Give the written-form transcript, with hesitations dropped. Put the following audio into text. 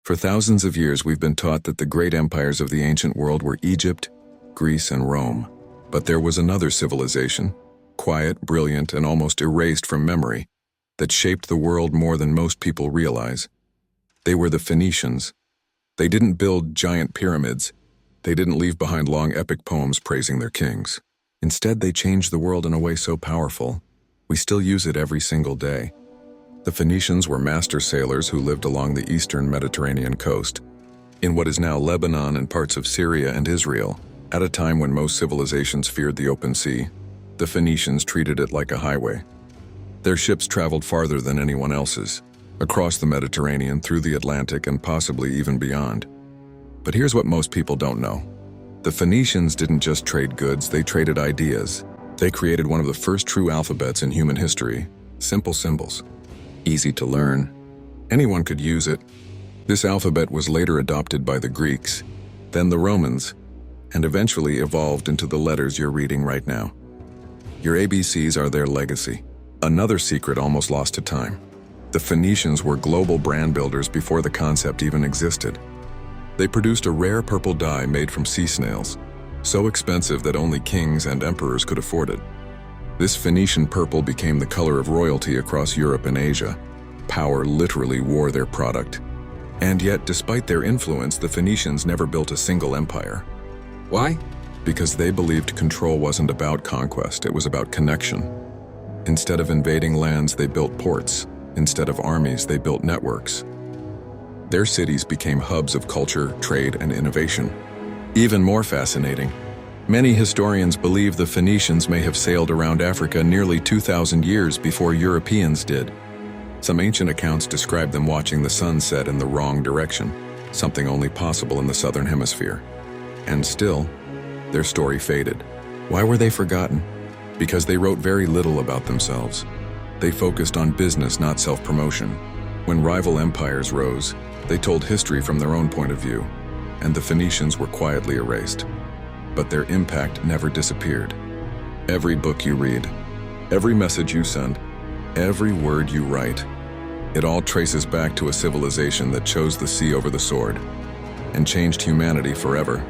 For thousands of years, we've been taught that the great empires of the ancient world were Egypt, Greece, and Rome. But there was another civilization, quiet, brilliant, and almost erased from memory, that shaped the world more than most people realize. They were the Phoenicians. They didn't build giant pyramids. They didn't leave behind long epic poems praising their kings. Instead, they changed the world in a way so powerful, we still use it every single day. The Phoenicians were master sailors who lived along the eastern Mediterranean coast, in what is now Lebanon and parts of Syria and Israel. At a time when most civilizations feared the open sea, the Phoenicians treated it like a highway. Their ships traveled farther than anyone else's, across the Mediterranean, through the Atlantic, and possibly even beyond. But here's what most people don't know. The Phoenicians didn't just trade goods, they traded ideas. They created one of the first true alphabets in human history, simple symbols. Easy to learn. Anyone could use it. This alphabet was later adopted by the Greeks, then the Romans, and eventually evolved into the letters you're reading right now. Your ABCs are their legacy. Another secret almost lost to time. The Phoenicians were global brand builders before the concept even existed. They produced a rare purple dye made from sea snails, so expensive that only kings and emperors could afford it. This Phoenician purple became the color of royalty across Europe and Asia. Power literally wore their product. And yet, despite their influence, the Phoenicians never built a single empire. Why? Because they believed control wasn't about conquest, it was about connection. Instead of invading lands, they built ports. Instead of armies, they built networks. Their cities became hubs of culture, trade, and innovation. Even more fascinating, many historians believe the Phoenicians may have sailed around Africa nearly 2,000 years before Europeans did. Some ancient accounts describe them watching the sun set in the wrong direction, something only possible in the southern hemisphere. And still, their story faded. Why were they forgotten? Because they wrote very little about themselves. They focused on business, not self-promotion. When rival empires rose, they told history from their own point of view, and the Phoenicians were quietly erased. But their impact never disappeared. Every book you read, every message you send, every word you write, it all traces back to a civilization that chose the sea over the sword and changed humanity forever.